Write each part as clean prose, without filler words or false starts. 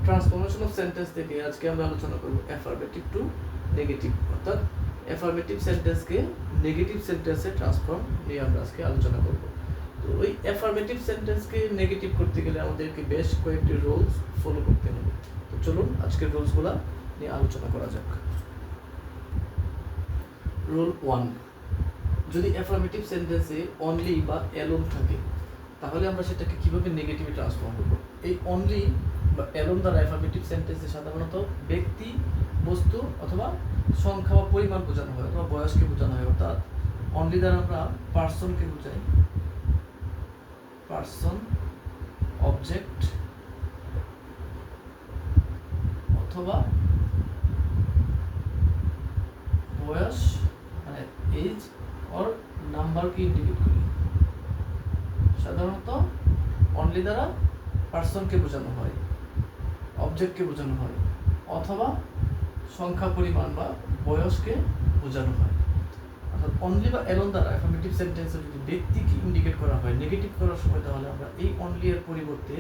Transformation of sentence থেকে আজকে আমরা আলোচনা করব অ্যাফার্মেটিভ টু নেগেটিভ, অর্থাৎ অ্যাফার্মেটিভ সেন্টেন্সকে নেগেটিভ সেন্টেন্সে ট্রান্সফর্ম নিয়ে আমরা আজকে আলোচনা করব। তো ওই অ্যাফার্মেটিভ সেন্টেন্সকে নেগেটিভ করতে গেলে আমাদেরকে বেশ কয়েকটি রুলস ফলো করতে হবে। তো চলুন আজকের রুলসগুলো নিয়ে আলোচনা করা যাক। রুল 1, যদি অ্যাফার্মেটিভ সেন্টেন্সে অনলি বা অ্যালোন থাকে তাহলে আমরা সেটাকে কিভাবে নেগেটিভে ট্রান্সফর্ম করব। এই অনলি বা অ্যালোন দ্বারা অ্যাফার্মেটিভ সেন্টেন্সে সাধারণত ব্যক্তি, বস্তু অথবা সংখ্যা বা পরিমাণ বোঝানো হয় অথবা বয়সকে বোঝানো হয়। অর্থাৎ অনলি দ্বারা আমরা পার্সনকে বোঝাই, পার্সন, অবজেক্ট অথবা বয়স মানে এজ অর নাম্বারকে ইন্ডিকেট করি। সাধারণত অনলি দ্বারা পার্সনকে বোঝানো হয়, অবজেক্টকে বোঝানো হয় অথবা সংখ্যা, পরিমাণ বা বয়সকে বোঝানো হয়। অর্থাৎ অনলি বা অ্যালোন দ্বারা অ্যাফার্মেটিভ সেন্টেন্সে যদি ব্যক্তিকে ইন্ডিকেট করা হয় নেগেটিভ করার সময়, তাহলে আমরা এই অনলি এর পরিবর্তে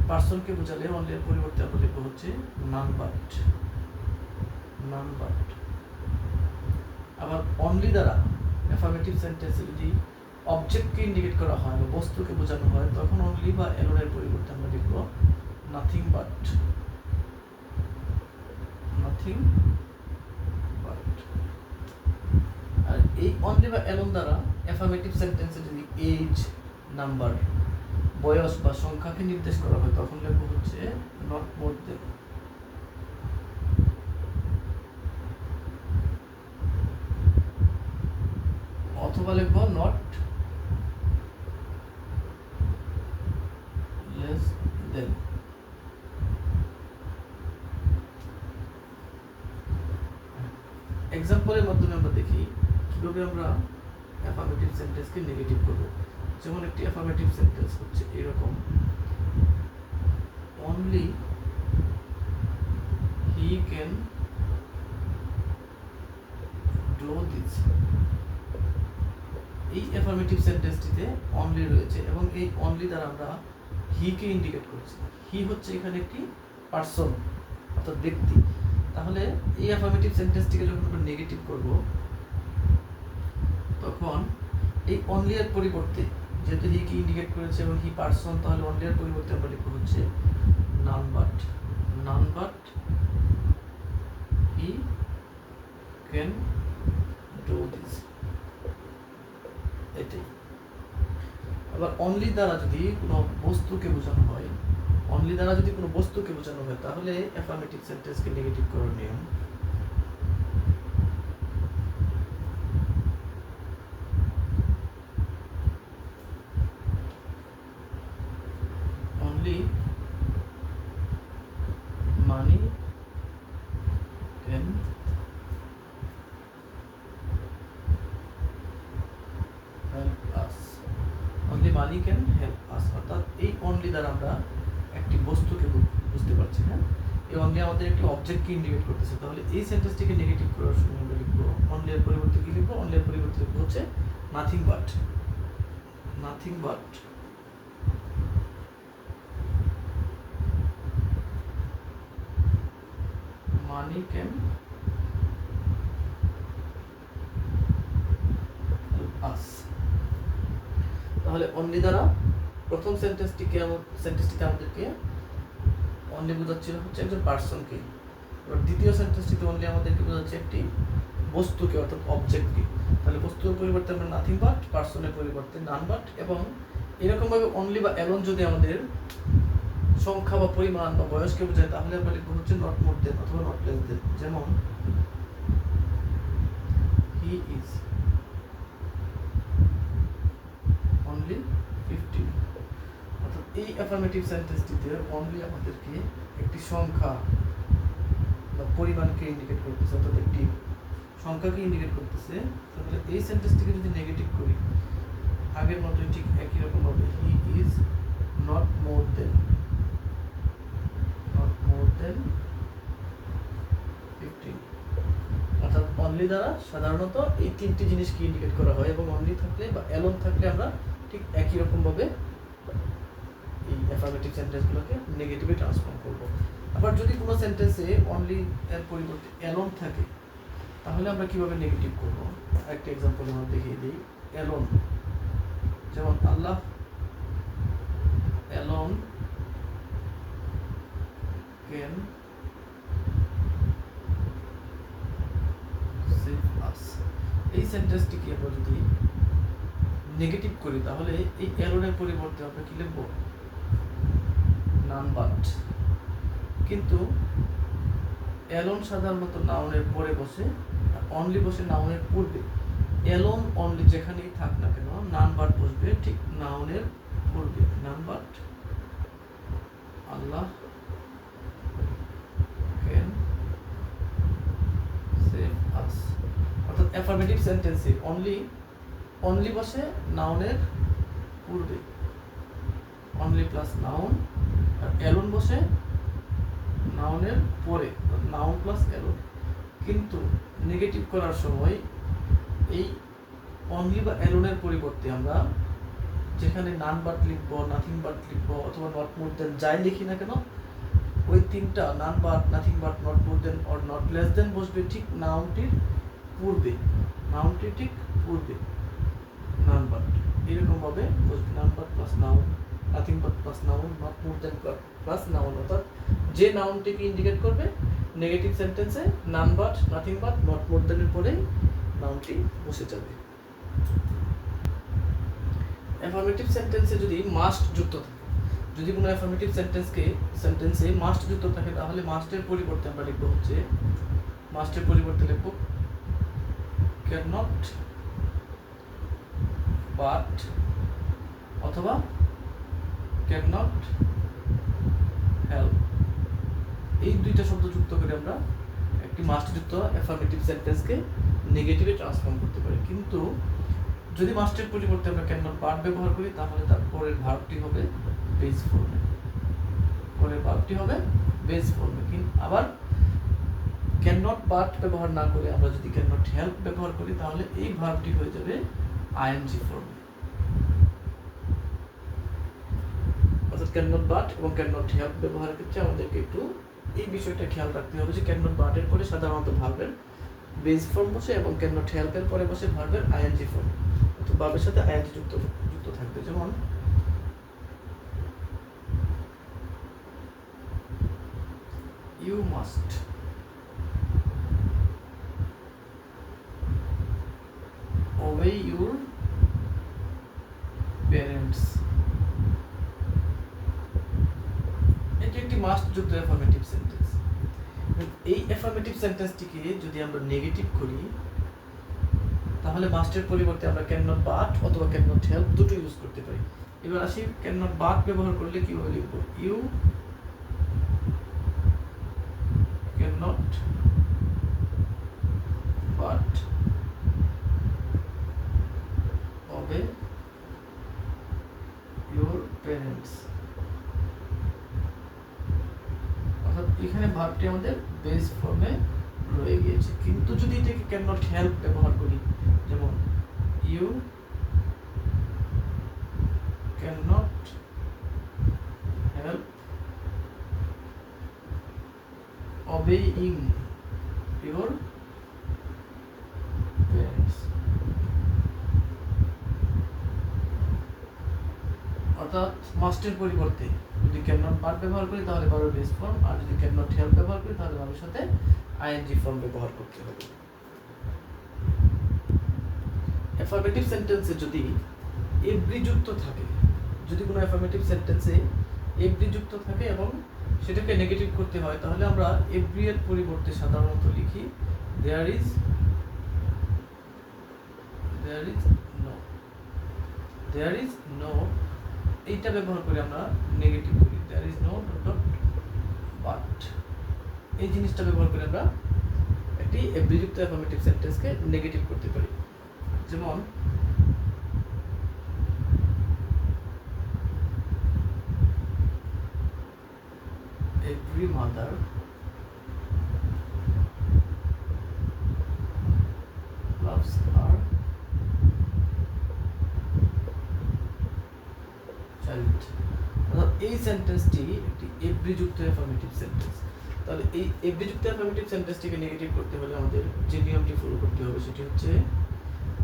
পার্সনকে বোঝালে অনলি এর পরিবর্তে আমরা লিখব হচ্ছে নান বাট, নান বাট। আবার অনলি দ্বারা অ্যাফার্মেটিভ সেন্টেন্সে যদি অবজেক্টকে ইন্ডিকেট করা হয় বা বস্তুকে বোঝানো হয়, তখন অনলি বা অ্যালোন এর পরিবর্তে আমরা লিখব নাথিং বাট, নাথিং বাট। আর এই অনলি বা অ্যালোন দ্বারা অ্যাফার্মেটিভ সেন্টেন্সে যদি এজ, নাম্বার, বয়স বা সংখ্যাকে নির্দেশ করা হয়, তখন লিখব হচ্ছে নট মোর দেন, অথবা লিখব নট লেস দেন। এক্সাম্পলের মাধ্যমে আমরা দেখি কিভাবে আমরা অ্যাফার্মেটিভ সেন্টেন্সকে নেগেটিভ করব। যেমন একটি অ্যাফার্মেটিভ সেন্টেন্স হচ্ছে এরকম, only he can do this. এই অ্যাফার্মেটিভ সেন্টেন্সটিতে অনলি রয়েছে এবং এই অনলি দ্বারা আমরা হি কে ইন্ডিকেট করছি। হি হচ্ছে এখানে একটি পার্সন অর্থাৎ ব্যক্তি। তাহলে এই অ্যাফার্মেটিভ সেন্টেন্সটিকে যখন আমরা নেগেটিভ করব, তখন এই অনলি এর পরিবর্তে, যেহেতু হি কে ইন্ডিকেট করেছে এবং হি পার্সন, তাহলে অনলি এর পরিবর্তে আমরা লিখব হচ্ছে none but, none but he can do this. এটাই। আবার অনলি দ্বারা যদি কোনো বস্তুকে বোঝানো হয়, অনলি দ্বারা যদি কোনো বস্তুকে বোঝানো হয়, তাহলে অ্যাফার্মেটিভ সেন্টেন্সকে নেগেটিভ করার নিয়ম only money can help us, only money can help us. অর্থাৎ এই অনলি দ্বারা আমরা একটি বস্তুকে বুঝতে পারছি, হ্যাঁ, এই অনলি আমাদের একটি অবজেক্টকে ইন্ডিকেট করতেছে। তাহলে এই সেন্টেন্সটিকে নেগেটিভ করার সময় আমরা লিখব অনলি এর পরিবর্তে কি লিখব, অনলি এর পরিবর্তে লিখব হচ্ছে nothing but, nothing but money can help us. তাহলে অনলি দ্বারা প্রথম সেন্টেন্সটিতে আমাদেরকে অনলি বোঝাচ্ছিল হচ্ছে একজন পার্সনকে, এবার দ্বিতীয় সেন্টেন্সটিতে অনলি আমাদেরকে বোঝাচ্ছে একটি বস্তুকে অর্থাৎ অবজেক্টকে। তাহলে বস্তুর পরিবর্তে আমরা নাথিং বাট, পার্সনের পরিবর্তে নান বাট। এবং এরকমভাবে অনলি বা অ্যালোন যদি আমাদের সংখ্যা বা পরিমাণ বা বয়সকে বোঝায়, তাহলে আমরা লিখব হচ্ছে নট মোর দেন অথবা নট লেস দেন। যেমন হি ইজ অনলি 15। অর্থাৎ এই অ্যাফার্মেটিভ সেন্টেন্সটিতে অনলি আমাদেরকে একটি সংখ্যা বা পরিমাণকে ইন্ডিকেট করতেছে, অর্থাৎ একটি সংখ্যাকে ইন্ডিকেট করতেছে। তাহলে এই সেন্টেন্সটিকে যদি নেগেটিভ করি, আগের মতোই ঠিক একই রকম ভাবে he is not more than, not more than 15। অর্থাৎ অনলি দ্বারা সাধারণত এই তিনটি জিনিসকে ইন্ডিকেট করা হয় এবং অনলি থাকলে বা অ্যালোন থাকলে আমরা ঠিক একই রকম ভাবে এই অ্যাফার্মেটিভ সেন্টেন্সগুলোকে নেগেটিভে ট্রান্সফর্ম করব। আবার যদি কোনো সেন্টেন্সে অনলি এর পরিবর্তে অ্যালোন থাকে তাহলে আমরা কিভাবে নেগেটিভ করব একটা এক্সাম্পল আমরা দেখিয়ে দিই। অ্যালোন, যেমন আল্লাহ অ্যালোন ক্যান সেভ আস। এই সেন্টেন্সটিকে আমরা যদি নেগেটিভ করি তাহলে এই অ্যালোনের পরিবর্তে আমরা কি লিখব? None but. কিন্তু অ্যালোন সাধারণত নাউনের পরে বসে, অনলি বসে নাউনের পূর্বে। অ্যালোন অনলি যেখানেই থাক না কেন নান বাট বসবে ঠিক নাউনের পূর্বে। None but Allah can save us. অর্থাৎ অ্যাফার্মেটিভ সেন্টেন্সে অনলি বসে নাউনের পূর্বে, অনলি প্লাস নাউন, আর অ্যালোন বসে নাউনের পরে, নাউন প্লাস অ্যালোন। কিন্তু নেগেটিভ করার সময় এই অনলি বা অ্যালোনের পরিবর্তে আমরা যেখানে নান বাট লিখব, নাথিং বাট লিখব অথবা নট মোর দেন যাই লিখি না কেন, ওই তিনটা নান but, nothing but, not more than or not less than বসবে ঠিক নাউনটির পূর্বে, নাউনটির ঠিক পূর্বে নান বাট এরকমভাবে বসবে। None but plus noun, nothing but plus noun, not more than plus noun. অর্থাৎ যে নাউনটিকে ইন্ডিকেট করবে নেগেটিভ সেন্টেন্সে none but, nothing but, not more দেনের পরেই নাউনটি বসে যাবে। অ্যাফার্মেটিভ সেন্টেন্সে যদি মাস্ট যুক্ত থাকে, যদি কোনো অ্যাফার্মেটিভ সেন্টেন্সে মাস্ট যুক্ত থাকে তাহলে মাস্টের পরিবর্তে আমরা লিখব হচ্ছে, মাস্টের পরিবর্তে লিখব ক্যান নট বাট অথবা ক্যান নট হেল্প। এই দুইটা শব্দ যুক্ত করে আমরা একটি মাস্ট যুক্ত অ্যাফার্মেটিভ সেন্টেন্সকে নেগেটিভে ট্রান্সফর্ম করতে পারি। কিন্তু যদি মাস্টের পরিবর্তে আমরা ক্যান নট বাট ব্যবহার করি তাহলে তার পরের ভার্বটি হবে বেস ফর্মে, পরের ভার্বটি হবে বেস ফর্মে। কিন্তু আবার ক্যান নট বাট ব্যবহার না করে আমরা যদি ক্যান নট হেল্প ব্যবহার করি তাহলে এই ভার্বটি হয়ে যাবে আইএনজি ফর্মে। অর্থাৎ ক্যান নট বাট এবং ক্যান নট হেল্প ব্যবহারের ক্ষেত্রে আমাদেরকে একটু এই বিষয়টা খেয়াল রাখতে হবে যে ক্যান নট বাটের পরে সাধারণত ভার্বের বেস ফর্ম বসে এবং ক্যান নট হেল্পের পরে বসে ভার্বের আইএনজি ফর্ম, তো ভার্বের সাথে আইএনজি যুক্ত থাকবে। যেমন you must obey your parents, এটি একটি মাস্ট যুক্ত অ্যাফার্মেটিভ সেন্টেন্স। এই অ্যাফার্মেটিভ সেন্টেন্সটিকে যদি আমরা নেগেটিভ করি তাহলে মাস্টের পরিবর্তে আমরা ক্যান নট বাট অথবা ক্যান নট হেল্প দুটো ইউজ করতে পারি। এবার আসি ক্যান নট বাট ব্যবহার করলে কিভাবে লিখব? You cannot but obey your parents। অর্থাৎ এখানে ভার্বটি আমাদের বেস ফর্মে রয়ে গিয়েছে। কিন্তু যদি এটাকে ক্যান নট হেল্প ব্যবহার করি, যেমন you cannot help obeying your parents। অর্থাৎ মাস্টের পরিবর্তে যদি ক্যান নট বাট ব্যবহার করি তাহলে ভার্বের বেস ফর্ম, আর যদি ক্যান নট হেল্প ব্যবহার করি তাহলে ভার্বের সাথে আইএনজি ফর্ম ব্যবহার করতে হবে। অ্যাফার্মেটিভ সেন্টেন্সে যদি এভরি যুক্ত থাকে, যদি কোনো অ্যাফার্মেটিভ সেন্টেন্সে এভরি যুক্ত থাকে এবং সেটাকে নেগেটিভ করতে হয় তাহলে আমরা এভরি এর পরিবর্তে সাধারণত লিখি there is no, there is no. এইটা ব্যবহার করে আমরা নেগেটিভ করি, there is no doubt but. এই জিনিসটা ব্যবহার করে আমরা একটি এভরিযুক্ত অ্যাফার্মেটিভ সেন্টেন্সকে নেগেটিভ করতে পারি। যেমন every mother loves her child। এই সেন্টেন্সটি একটি এভরি যুক্ত অ্যাফার্মেটিভ সেন্টেন্স। তাহলে এই এভরি যুক্ত অ্যাফার্মেটিভ সেন্টেন্সটিকে নেগেটিভ করতে হলে আমাদের যে নিয়মটি ফলো করতে হবে সেটি হচ্ছে,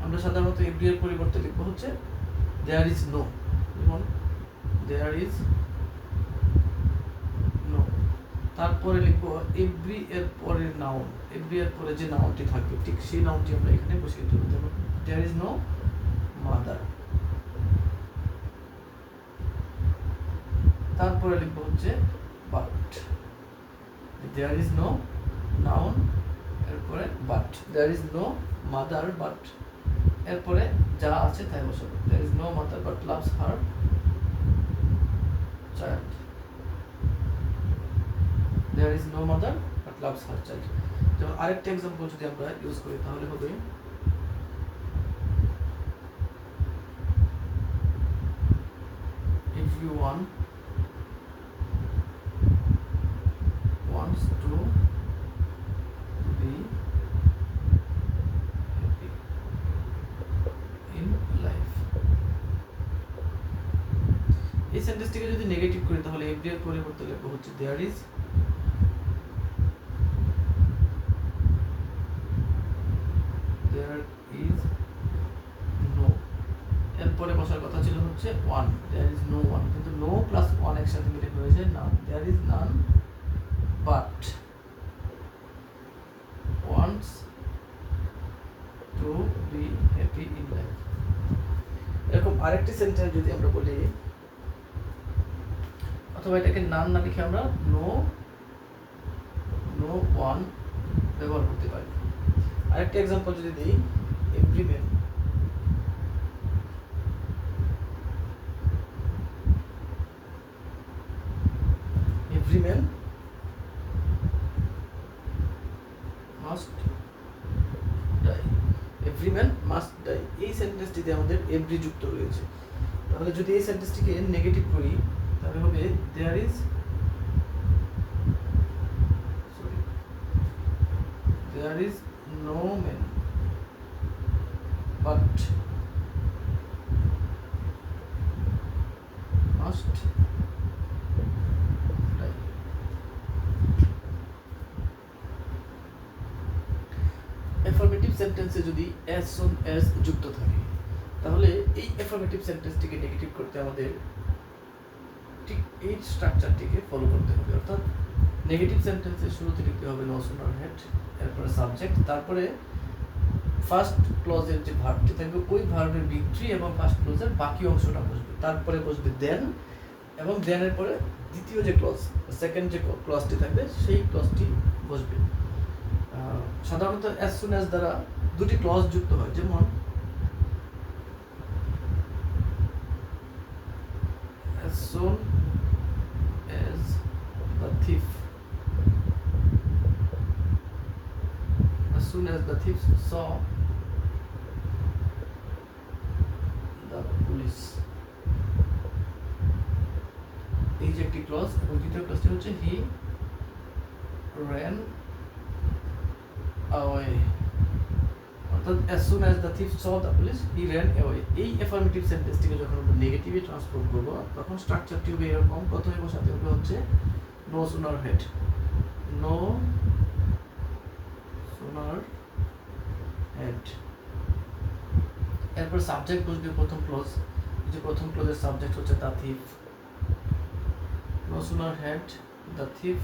আমরা সাধারণত এভরি এর পরিবর্তে লিখবো হচ্ছে দেয়ার ইজ নো। যেমন দেয়ার ইজ নো, তারপরে লিখবো এভরি এর পরে নাউন, এভরি এর পরে যে নাউনটি থাকবে ঠিক সেই নাউনটি আমরা এখানে বসিয়ে দেবো। যেমন দেয়ার ইজ নো মাদার, তারপরে লিখবো হচ্ছে but, there is no noun এরপরে but, there is no mother but এরপরে যা আছে তাই বসাবো। There is no mother but loves her child, there is no mother but loves her child. যেমন আরেকটা এক্সাম্পল যদি আমরা ইউজ করি তাহলে হবে everyone wants to be happy in life। এই সেন্টেন্সটিকে যদি নেগেটিভ করি তাহলে এভরি এর পরিবর্তে লিখবো হচ্ছে দেয়ার ইজ নো, এরপরে বসার কথা ছিল হচ্ছে one, there is no one, কিন্তু নো প্লাস ওয়ান একসাথে মিলে হয়েছে none, there is none but wants to be happy in life. এরকম আরেকটি সেন্টেন্স যদি আমরা বলি, অথবা এটাকে নান না লিখে আমরা নো ওয়ান ব্যবহার করতে পারি। আরেকটা এক্সাম্পল যদি দিই, every man must die, every man must die. এই সেন্টেন্সটিতে আমাদের এভরি যুক্ত রয়েছে। তাহলে যদি এই সেন্টেন্সটিকে নেগেটিভ করি তাহলে হবে there is no man but must die. Affirmative সেন্টেন্সে যদি as soon as যুক্ত থাকে তাহলে এই অ্যাফার্মেটিভ সেন্টেন্সটিকে নেগেটিভ করতে আমাদের ঠিক এই স্ট্রাকচারটিকে ফলো করতে হবে। অর্থাৎ নেগেটিভ সেন্টেন্সের শুরুতে লিখতে হবে নো সুনার হ্যাড, এরপরে সাবজেক্ট, তারপরে ফার্স্ট ক্লজের যে ভার্বটি থাকবে ওই ভার্বের ভিক্টরি এবং ফার্স্ট ক্লজের বাকি অংশটা বসবে, তারপরে বসবে দেন, এবং দেনের পরে দ্বিতীয় যে ক্লজ, সেকেন্ড যে ক্লজটি থাকবে সেই ক্লজটি বসবে। সাধারণত as soon as দ্বারা দুটি ক্লজ যুক্ত হয়, যেমন as soon as the thief saw the police, এই যে একটি ক্লজ, এবং দ্বিতীয় ক্লজটি হচ্ছে he ran away, অর্থাৎ as soon as the thief saw the police he ran away। এই অ্যাফার্মেটিভ সেন্টেন্সটিকে যখন আমরা নেগেটিভে ট্রান্সফর্ম করব তখন স্ট্রাকচারটি হবে এরকম। প্রথমে বসাতে হবে হচ্ছে no sooner had, no sooner had, এরপর সাবজেক্ট বসবে প্রথম ক্লজ, যে প্রথম ক্লজের সাবজেক্ট হচ্ছে the thief, no sooner had the thief,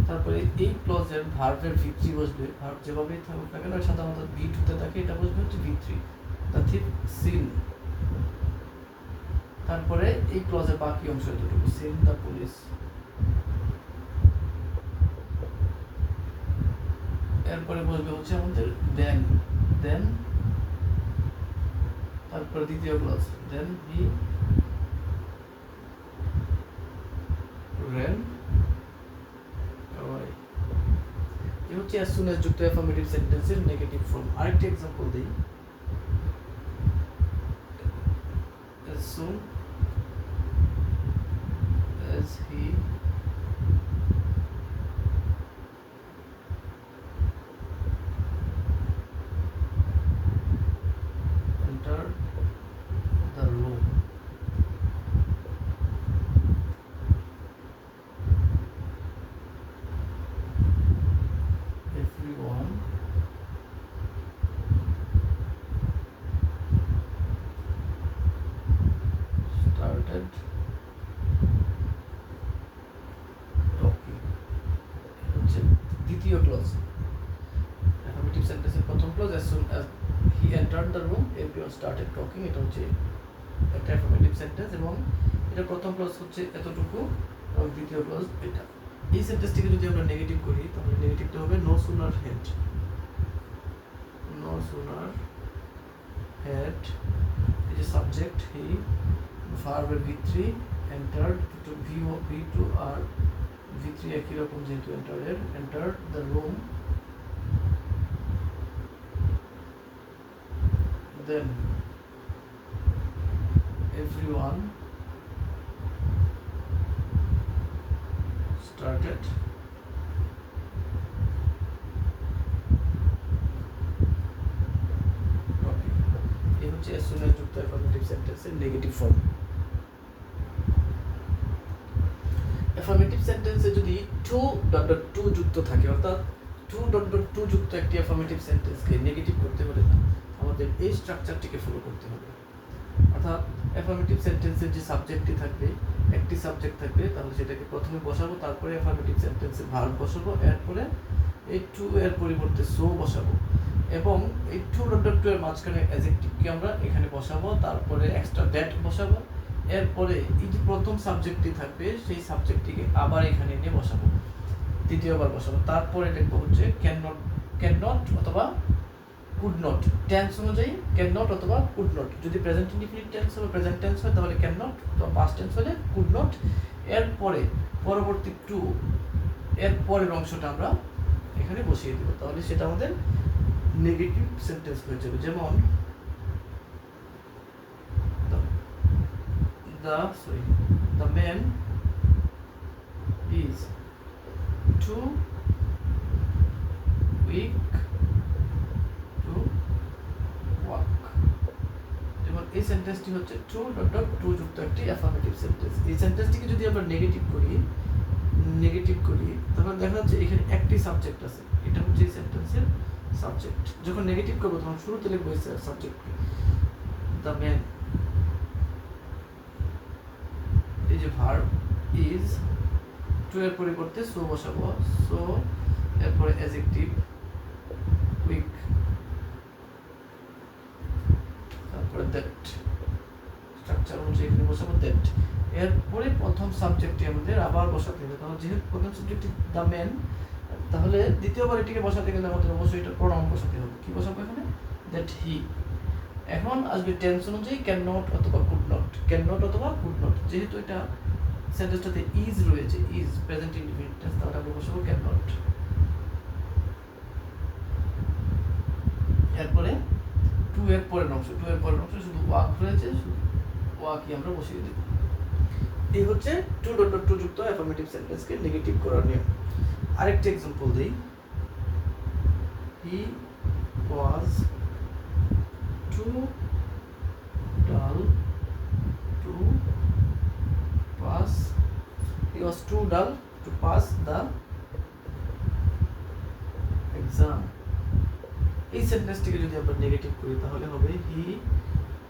তারপরে এই ক্লজের ভার্বের ভিত্রি বসবে, ভার্ব যেভাবেই থাকুক না কেন সাধারণত ভি টুতে থাকে, এটা বসবে হচ্ছে ভিত্রি, দ্য থিফ সিন, তারপরে এই ক্লজের বাকি অংশ এতটুকু সিন দ্য পুলিশ, এরপরে বসবে হচ্ছে আমাদের দেন, তারপরে দ্বিতীয় ক্লজ দেন হি ran away। এই হচ্ছে as soon as যুক্ত অ্যাফার্মেটিভ সেন্টেন্সের নেগেটিভ ফর্ম। আরেকটা এক্সাম্পল দিই, as soon as he entered দ্বিতীয় ক্লজ, অ্যাফার্মেটিভ সেন্টেন্সের প্রথম clause as soon as he entered the room everyone started talking, এটা হচ্ছে একটা অ্যাফার্মেটিভ সেন্টেন্স এবং এটা প্রথম ক্লজ হচ্ছে এতটুকু এবং দ্বিতীয় ক্লজ এটা। এই সেন্টেন্সটিকে যদি আমরা নেগেটিভ করি তাহলে নেগেটিভটা হবে no sooner had, no sooner had এই যে সাবজেক্ট হি, ভার্বের V3 এন্টার্ড, টু V2 আর V3 একই রকম যেহেতু entered the room, then everyone started talking. এই হচ্ছে as soon as যুক্ত অ্যাফার্মেটিভ সেন্টেন্সের নেগেটিভ ফর্ম। অ্যাফার্মেটিভ সেন্টেন্সে যদি টু যুক্ত থাকে, অর্থাৎ টু যুক্ত একটি অ্যাফার্মেটিভ সেন্টেন্সকে নেগেটিভ করতে হলে আমাদের এই স্ট্রাকচারটিকে ফলো করতে হবে। অর্থাৎ অ্যাফার্মেটিভ সেন্টেন্সের যে সাবজেক্টটি থাকবে, একটি সাবজেক্ট থাকবে, তাহলে সেটাকে প্রথমে বসাবো, তারপরে অ্যাফার্মেটিভ সেন্টেন্সে ভার্ব বসাবো, এরপরে এই টু এর পরিবর্তে সো বসাবো এবং এই টু এর মাঝখানে অ্যাডজেক্টিভকে আমরা এখানে বসাবো, তারপরে এক্সট্রা দ্যাট বসাবো, এরপরে এই যে প্রথম সাবজেক্টটি থাকবে সেই সাবজেক্টটিকে আবার এখানে এনে বসাবো, দ্বিতীয়বার বসাবো, তারপরে দেখবো হচ্ছে ক্যান নট অথবা কুড নট, টেন্স অনুযায়ী ক্যান নট অথবা কুড নট, যদি প্রেজেন্ট ইনডিফিনিট টেন্স হবে প্রেজেন্ট টেন্স হয় তাহলে ক্যান নট, অথবা পাস্ট টেন্স হলে কুড নট। এরপরে পরবর্তী টু এর পরের অংশটা আমরা এখানে বসিয়ে দেব, তাহলে সেটা আমাদের নেগেটিভ সেন্টেন্স হয়ে যাবে। যেমন the man is too weak to walk, যেমন এই সেন্টেন্সটি হচ্ছে টু যুক্ত একটি অ্যাফার্মেটিভ সেন্টেন্স। এই সেন্টেন্সটিকে যদি আমরা নেগেটিভ করি তাহলে দেখা যাচ্ছে এখানে একটি সাবজেক্ট আছে, এটা হচ্ছে এই সেন্টেন্সের সাবজেক্ট। যখন নেগেটিভ করবো তখন শুরুতে লিখবো সাবজেক্টকে দ্য ম্যান, এই যে ভার্ব ইজ, টু এর পরিবর্তে সো বসাবো, সো এরপরে অ্যাডজেক্টিভ উইক, তারপরে দ্যাট, স্ট্রাকচার অনুযায়ী এখানে বসাবো দ্যাট। এরপরে প্রথম সাবজেক্টটি আমাদের আবার বসাতে হবে, তাহলে যেহেতু প্রথম সাবজেক্টটি দ্য ম্যান, তাহলে দ্বিতীয়বার এটিকে বসাতে গেলে আমাদের অবশ্যই এটা প্রোনাউন বসাতে হবে। কি বসাবো এখানে? That he. এখন আসবে টেন্স অনুযায়ী ক্যান নট অথবা কুড নট, ক্যান নট অথবা কুড নট, যেহেতু এটা সেন্টেন্সটাতে ইজ রয়েছে, ইজ প্রেজেন্ট ইনডিফিনিট টেন্স, তাহলে আমরা বসাবো ক্যান নট। এরপরে টু এর পরের অংশ শুধু ওয়াক রয়েছে, শুধু ওয়াকই আমরা বসিয়ে দেব। এই হচ্ছে টু যুক্ত অ্যাফার্মেটিভ সেন্টেন্সকে নেগেটিভ করার নিয়ম। আরেকটা এক্সাম্পল দেই, হি ওয়াজ too dull to pass, he was too dull to pass the exam। এই সেন্টেন্সটিকে যদি আমরা নেগেটিভ করি তাহলে হবে হি,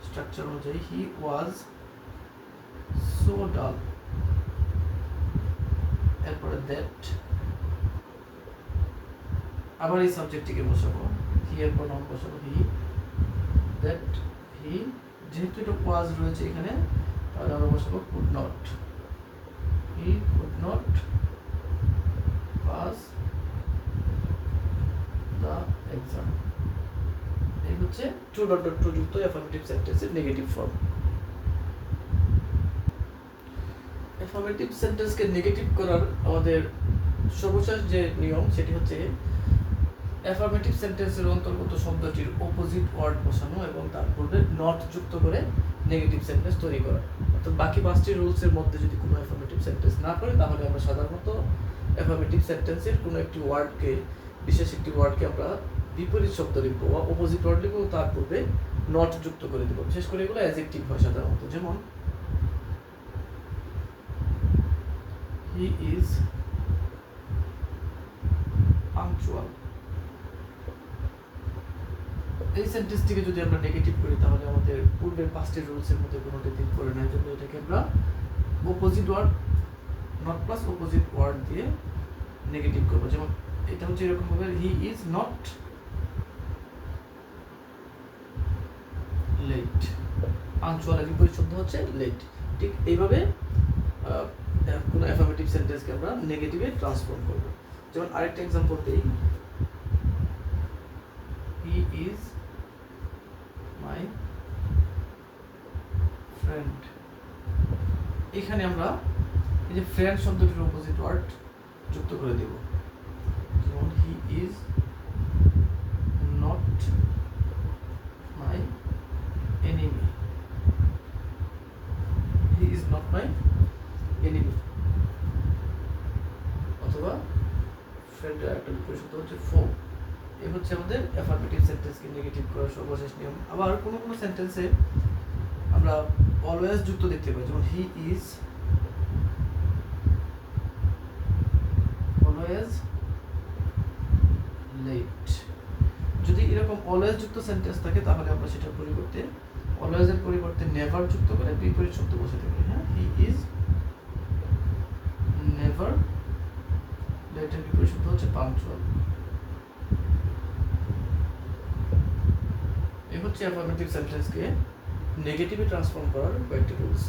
স্ট্রাকচার অনুযায়ী হি ওয়াজ সো ডাল, এরপরে দ্যাট, আবার এই সাবজেক্টটিকে বসাবো, হি এর প্রনাউন বসাবো হি, দ্যাট হি, যেহেতু এটা ওয়াজ রয়েছে এখানে তাহলে আমরা বসাবো could not, he could not pass the exam. এই হচ্ছে টু যুক্ত অ্যাফার্মেটিভ সেন্টেন্সের নেগেটিভ ফর্ম। অ্যাফার্মেটিভ সেন্টেন্সকে নেগেটিভ করার আমাদের সর্বশেষ যে নিয়ম সেটি হচ্ছে অ্যাফার্মেটিভ সেন্টেন্সের অন্তর্গত শব্দটির অপোজিট ওয়ার্ড বসানো এবং তার পূর্বে নট যুক্ত করে নেগেটিভ সেন্টেন্স তৈরি করা। অর্থাৎ বাকি 5টি রুলসের মধ্যে যদি কোনো অ্যাফার্মেটিভ সেন্টেন্স না করে তাহলে আমরা সাধারণত অ্যাফার্মেটিভ সেন্টেন্সের কোনো একটি ওয়ার্ডকে, বিশেষ একটি ওয়ার্ডকে আমরা বিপরীত শব্দ লিখবো বা অপোজিট ওয়ার্ড লিখবো, তার পূর্বে নট যুক্ত করে দেবো। বিশেষ করে এগুলো অ্যাডজেক্টিভ হয় সাধারণত, যেমন হি ইজ পাংচুয়াল। এই সেন্টেন্সটিকে যদি আমরা নেগেটিভ করি তাহলে আমাদের পূর্বের 5টি রুলসের মধ্যে কোনোটি দিন করে নেয়, জন্য এটাকে আমরা opposite word, not plus opposite word দিয়ে নেগেটিভ করবো। যেমন এটা হচ্ছে এরকম হবে, হি ইজ নট লেট। পাঞ্চুয়ালের বিপরীত শব্দ হচ্ছে লেট। ঠিক এইভাবে কোনো অ্যাফার্মেটিভ সেন্টেন্সকে আমরা নেগেটিভে ট্রান্সফর্ম করব। যেমন আরেকটা এক্সাম্পল দেই, হি ইজ মাই ফ্রেন্ড। এখানে আমরা এই যে ফ্রেন্ড শব্দটির অপোজিট ওয়ার্ড যুক্ত করে দেব। যেমন he is not my enemy, he is not my enemy. অথবা ফ্রেন্ডের একটা বিপরীত শব্দ হচ্ছে ফো। এই হচ্ছে আমাদের অ্যাফার্মেটিভ সেন্টেন্সকে নেগেটিভ করার সর্বশেষ নিয়ম। আবার কোনো কোনো সেন্টেন্সে আমরা অলওয়েজ যুক্ত দেখতে পাই, যেমন হি ইজ অলওয়েজ লেট। যদি এরকম অলওয়েজ যুক্ত সেন্টেন্স থাকে তাহলে আমরা সেটার পরিবর্তে অলওয়েজের পরিবর্তে নেভার যুক্ত করে বিপরীত শব্দ বসাতে পারি। হ্যাঁ, হি ইজ নেভার লেটের বিপরীত শব্দ হচ্ছে পাঞ্চুয়াল। এই হচ্ছে অ্যাফার্মেটিভ সেন্টেন্সকে নেগেটিভে ট্রান্সফর্ম করার কয়েকটি রুলস।